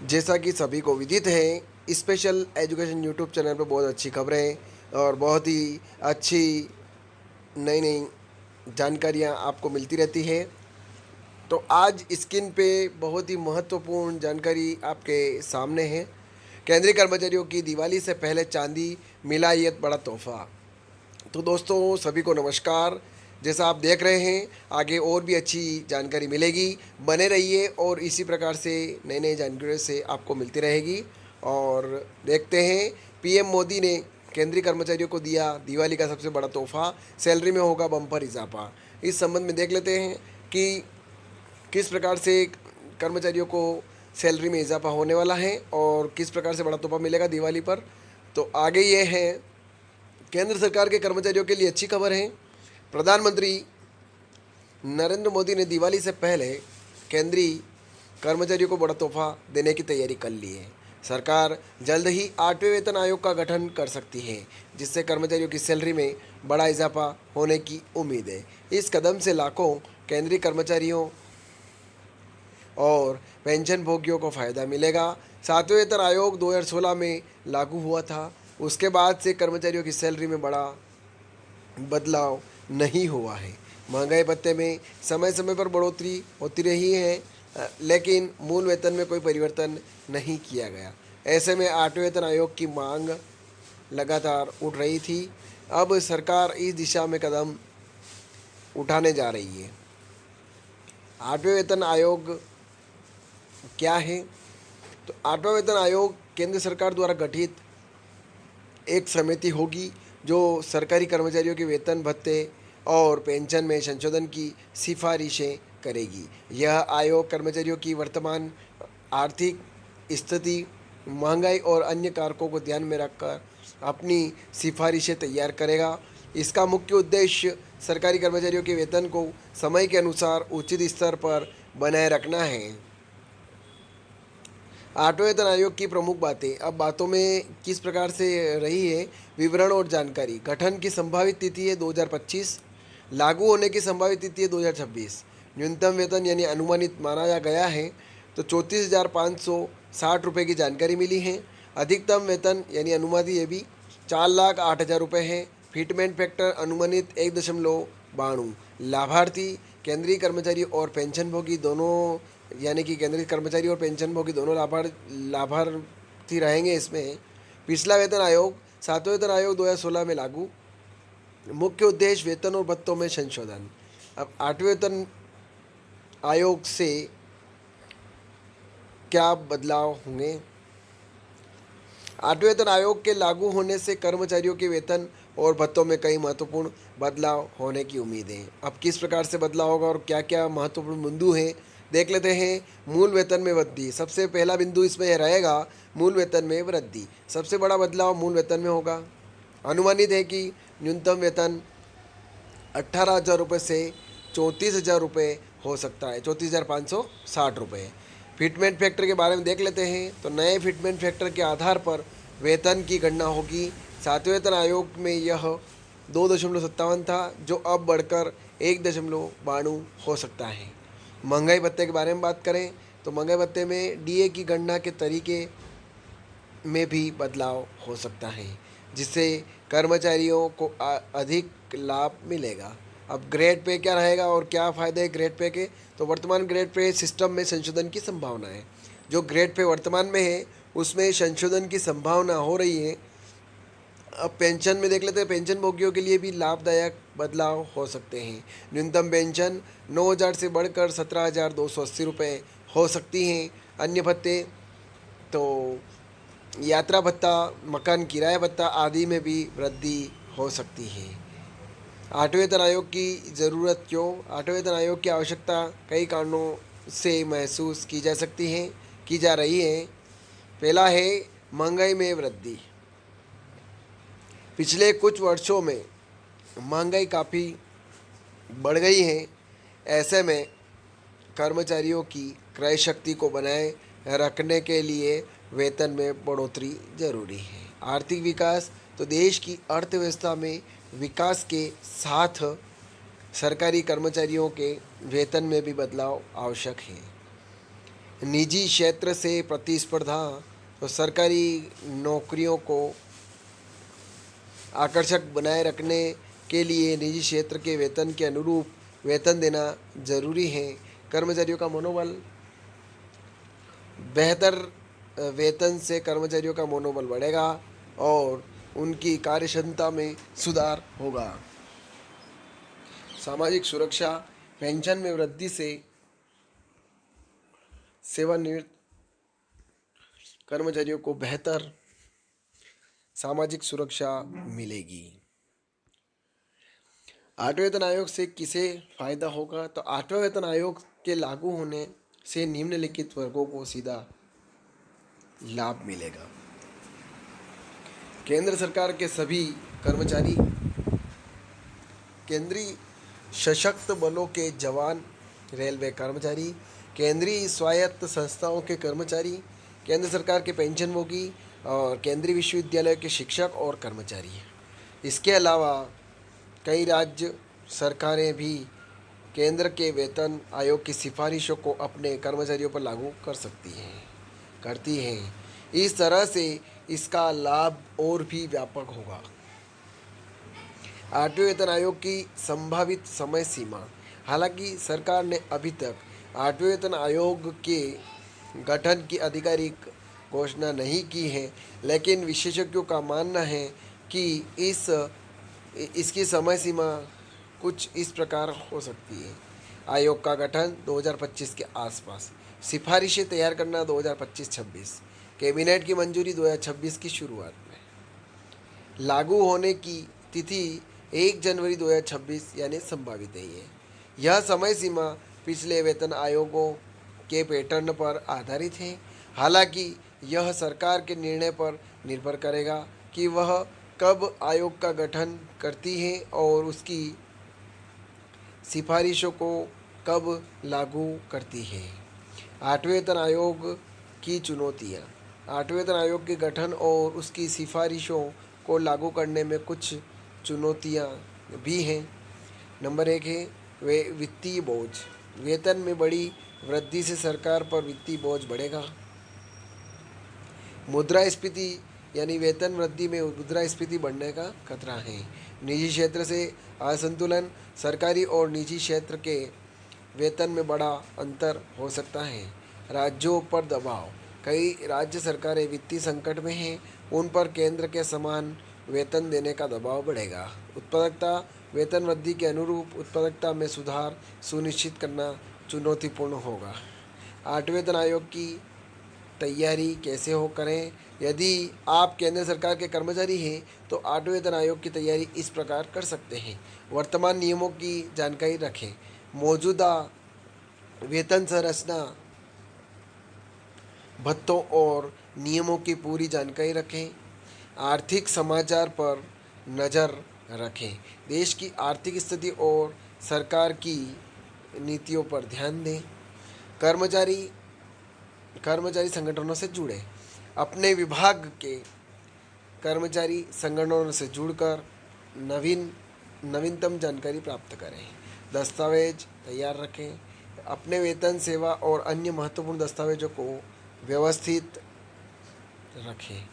जैसा कि सभी को विदित है, स्पेशल एजुकेशन यूट्यूब चैनल पे बहुत अच्छी खबरें और बहुत ही अच्छी नई नई जानकारियाँ आपको मिलती रहती है। तो आज स्क्रीन पे बहुत ही महत्वपूर्ण जानकारी आपके सामने है। केंद्रीय कर्मचारियों की दिवाली से पहले चांदी मिला ये बड़ा तोहफा। तो दोस्तों सभी को नमस्कार। जैसा आप देख रहे हैं, आगे और भी अच्छी जानकारी मिलेगी। बने रहिए और इसी प्रकार से नई नई जानकारियों से आपको मिलती रहेगी। और देखते हैं, पीएम मोदी ने केंद्रीय कर्मचारियों को दिया दिवाली का सबसे बड़ा तोहफा, सैलरी में होगा बम्पर इजाफा। इस संबंध में देख लेते हैं कि किस प्रकार से कर्मचारियों को सैलरी में इजाफा होने वाला है और किस प्रकार से बड़ा तोहफा मिलेगा दिवाली पर। तो आगे ये है, केंद्र सरकार के कर्मचारियों के लिए अच्छी खबर है। प्रधानमंत्री नरेंद्र मोदी ने दिवाली से पहले केंद्रीय कर्मचारियों को बड़ा तोहफा देने की तैयारी कर ली है। सरकार जल्द ही 8वें वेतन आयोग का गठन कर सकती है, जिससे कर्मचारियों की सैलरी में बड़ा इजाफा होने की उम्मीद है। इस कदम से लाखों केंद्रीय कर्मचारियों और पेंशन भोगियों को फ़ायदा मिलेगा। 7वें वेतन आयोग 2016 में लागू हुआ था। उसके बाद से कर्मचारियों की सैलरी में बड़ा बदलाव नहीं हुआ है। महंगाई भत्ते में समय समय पर बढ़ोतरी होती रही है, लेकिन मूल वेतन में कोई परिवर्तन नहीं किया गया। ऐसे में 8वें वेतन आयोग की मांग लगातार उठ रही थी। अब सरकार इस दिशा में कदम उठाने जा रही है। 8वें वेतन आयोग क्या है? तो 8वां वेतन आयोग केंद्र सरकार द्वारा गठित एक समिति होगी जो सरकारी कर्मचारियों के वेतन भत्ते और पेंशन में संशोधन की सिफारिशें करेगी। यह आयोग कर्मचारियों की वर्तमान आर्थिक स्थिति, महंगाई और अन्य कारकों को ध्यान में रखकर अपनी सिफारिशें तैयार करेगा। इसका मुख्य उद्देश्य सरकारी कर्मचारियों के वेतन को समय के अनुसार उचित स्तर पर बनाए रखना है। 8वें वेतन आयोग की प्रमुख बातें अब बातों में किस प्रकार से रही है। विवरण और जानकारी। गठन की संभावित तिथि है 2025, लागू होने की संभावित तिथि है 2026। न्यूनतम वेतन यानी अनुमानित माना गया है तो 34,560 रुपये की जानकारी मिली है। अधिकतम वेतन यानी अनुमानित ये भी 4,08,000 रुपये है। फिटमेंट फैक्टर अनुमानित 1.92। लाभार्थी केंद्रीय कर्मचारी और पेंशनभोगी दोनों, यानी कि केंद्रीय कर्मचारी और पेंशनभोगी दोनों लाभार्थी रहेंगे इसमें। पिछला वेतन आयोग 7वें वेतन आयोग 2016 में लागू। मुख्य उद्देश्य वेतन और भत्तों में संशोधन। अब 8वें वेतन आयोग से क्या बदलाव होंगे? 8वें वेतन आयोग के लागू होने से कर्मचारियों के वेतन और भत्तों में कई महत्वपूर्ण बदलाव होने की उम्मीद है। अब किस प्रकार से बदलाव होगा और क्या क्या महत्वपूर्ण बिंदु हैं, देख लेते हैं। मूल वेतन में वृद्धि सबसे पहला बिंदु इसमें रहेगा। मूल वेतन में वृद्धि सबसे बड़ा बदलाव मूल वेतन में होगा। अनुमानित है कि न्यूनतम वेतन 18,000 रुपये से 34,000 रुपये हो सकता है, 34,560 रुपये। फिटमेंट फैक्टर के बारे में देख लेते हैं। तो नए फिटमेंट फैक्टर के आधार पर वेतन की गणना होगी। 7वें वेतन आयोग में यह 2.57 था, जो अब बढ़कर 1.92 हो सकता है। महंगाई भत्ते के बारे में बात करें तो महंगाई भत्ते में डीए की गणना के तरीके में भी बदलाव हो सकता है, जिससे कर्मचारियों को अधिक लाभ मिलेगा। अब ग्रेड पे क्या रहेगा और क्या फ़ायदे हैं ग्रेड पे के? तो वर्तमान ग्रेड पे सिस्टम में संशोधन की संभावना है। जो ग्रेड पे वर्तमान में है उसमें संशोधन की संभावना हो रही है। अब पेंशन में देख लेते हैं। पेंशन भोगियों के लिए भी लाभदायक बदलाव हो सकते हैं। न्यूनतम पेंशन 9,000 से बढ़कर 17,280 रुपये हो सकती हैं। अन्य भत्ते तो यात्रा भत्ता, मकान किराया भत्ता आदि में भी वृद्धि हो सकती है। 8वें वेतन आयोग की ज़रूरत क्यों? 8वें वेतन आयोग की आवश्यकता कई कारणों से महसूस की जा सकती है, की जा रही है। पहला है महंगाई में वृद्धि। पिछले कुछ वर्षों में महंगाई काफ़ी बढ़ गई है। ऐसे में कर्मचारियों की क्रय शक्ति को बनाए रखने के लिए वेतन में बढ़ोतरी जरूरी है। आर्थिक विकास तो देश की अर्थव्यवस्था में विकास के साथ सरकारी कर्मचारियों के वेतन में भी बदलाव आवश्यक है। निजी क्षेत्र से प्रतिस्पर्धा, तो सरकारी नौकरियों को आकर्षक बनाए रखने के लिए निजी क्षेत्र के वेतन के अनुरूप वेतन देना जरूरी है। कर्मचारियों का मनोबल, बेहतर वेतन से कर्मचारियों का मनोबल बढ़ेगा और उनकी कार्यक्षमता में सुधार होगा। सामाजिक सुरक्षा, पेंशन में वृद्धि से सेवानिवृत्त कर्मचारियों को बेहतर सामाजिक सुरक्षा मिलेगी। आठवें वेतन आयोग से किसे फायदा होगा? तो आठवें वेतन आयोग के लागू होने से निम्नलिखित वर्गों को सीधा लाभ मिलेगा। केंद्र सरकार के सभी कर्मचारी, केंद्रीय सशक्त बलों के जवान, रेलवे कर्मचारी, केंद्रीय स्वायत्त संस्थाओं के कर्मचारी, केंद्र सरकार के पेंशनभोगी और केंद्रीय विश्वविद्यालय के शिक्षक और कर्मचारी। इसके अलावा कई राज्य सरकारें भी केंद्र के वेतन आयोग की सिफारिशों को अपने कर्मचारियों पर लागू करती हैं। इस तरह से इसका लाभ और भी व्यापक होगा। आठवें वेतन आयोग की संभावित समय सीमा। हालांकि सरकार ने अभी तक आठवें वेतन आयोग के गठन की आधिकारिक घोषणा नहीं की है, लेकिन विशेषज्ञों का मानना है कि इसकी समय सीमा कुछ इस प्रकार हो सकती है। आयोग का गठन 2025 के आसपास, सिफारिशें तैयार करना 2025-26, कैबिनेट की मंजूरी 2026 की शुरुआत में, लागू होने की तिथि 1 जनवरी 2026 यानी संभावित है। यह समय सीमा पिछले वेतन आयोगों के पैटर्न पर आधारित है। हालांकि यह सरकार के निर्णय पर निर्भर करेगा कि वह कब आयोग का गठन करती है और उसकी सिफारिशों को कब लागू करती है। आठवें वेतन आयोग की चुनौतियाँ। आठवें वेतन आयोग के गठन और उसकी सिफारिशों को लागू करने में कुछ चुनौतियाँ भी हैं। नंबर 1 है वित्तीय बोझ। वेतन में बड़ी वृद्धि से सरकार पर वित्तीय बोझ बढ़ेगा। मुद्रास्फीति यानी वेतन वृद्धि में मुद्रास्फीति बढ़ने का खतरा है। निजी क्षेत्र से असंतुलन, सरकारी और निजी क्षेत्र के वेतन में बड़ा अंतर हो सकता है। राज्यों पर दबाव। कई राज्य सरकारें वित्तीय संकट में हैं, उन पर केंद्र के समान वेतन देने का दबाव बढ़ेगा। उत्पादकता, वेतन वृद्धि के अनुरूप उत्पादकता में सुधार सुनिश्चित करना चुनौतीपूर्ण होगा। आठवें वेतन आयोग की तैयारी कैसे करें? यदि आप केंद्र सरकार के कर्मचारी हैं तो आठवें वेतन आयोग की तैयारी इस प्रकार कर सकते हैं। वर्तमान नियमों की जानकारी रखें। मौजूदा वेतन संरचना, भत्तों और नियमों की पूरी जानकारी रखें। आर्थिक समाचार पर नज़र रखें। देश की आर्थिक स्थिति और सरकार की नीतियों पर ध्यान दें। कर्मचारी संगठनों से जुड़े। अपने विभाग के कर्मचारी संगठनों से जुड़कर नवीनतम जानकारी प्राप्त करें। दस्तावेज तैयार रखें। अपने वेतन, सेवा और अन्य महत्वपूर्ण दस्तावेजों को व्यवस्थित रखें।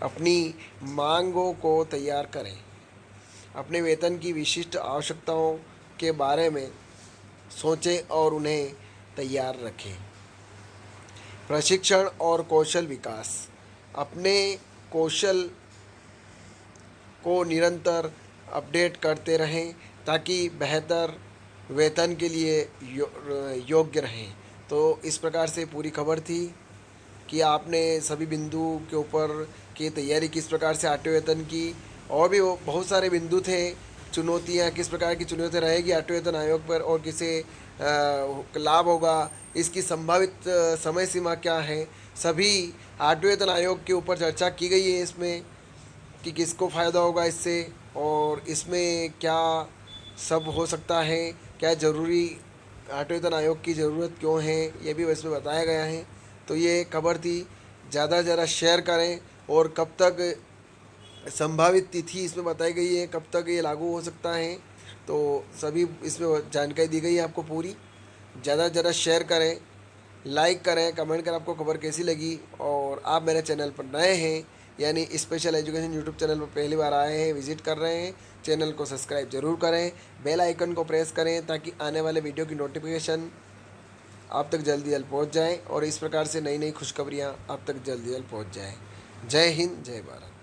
अपनी मांगों को तैयार करें। अपने वेतन की विशिष्ट आवश्यकताओं के बारे में सोचें और उन्हें तैयार रखें। प्रशिक्षण और कौशल विकास। अपने कौशल को निरंतर अपडेट करते रहें ताकि बेहतर वेतन के लिए योग्य रहें। तो इस प्रकार से पूरी खबर थी कि आपने सभी बिंदु के ऊपर की तैयारी किस प्रकार से आठवें वेतन की, और भी बहुत सारे बिंदु थे। चुनौतियाँ, किस प्रकार की चुनौतियाँ रहेगी आठवें वेतन आयोग पर और किसे लाभ होगा, इसकी संभावित समय सीमा क्या है, सभी आठवें वेतन आयोग के ऊपर चर्चा की गई है इसमें कि किसको फ़ायदा होगा इससे और इसमें क्या सब हो सकता है, क्या ज़रूरी आठवें वेतन आयोग की ज़रूरत क्यों है, ये भी इसमें बताया गया है। तो ये खबर थी, ज़्यादा से ज़्यादा शेयर करें। और कब तक संभावित तिथि इसमें बताई गई है, कब तक ये लागू हो सकता है, तो सभी इसमें जानकारी दी गई है आपको पूरी। ज़्यादा से ज़्यादा शेयर करें, लाइक करें, कमेंट करें आपको खबर कैसी लगी। और आप मेरे चैनल पर नए हैं यानी स्पेशल एजुकेशन यूट्यूब चैनल पर पहली बार आए हैं, विजिट कर रहे हैं, चैनल को सब्सक्राइब जरूर करें, बेल आइकन को प्रेस करें ताकि आने वाले वीडियो की नोटिफिकेशन आप तक जल्दी जल्द पहुंच जाए और इस प्रकार से नई नई खुशखबरियां आप तक जल्दी जल्द पहुंच जाए। जय हिंद, जय भारत।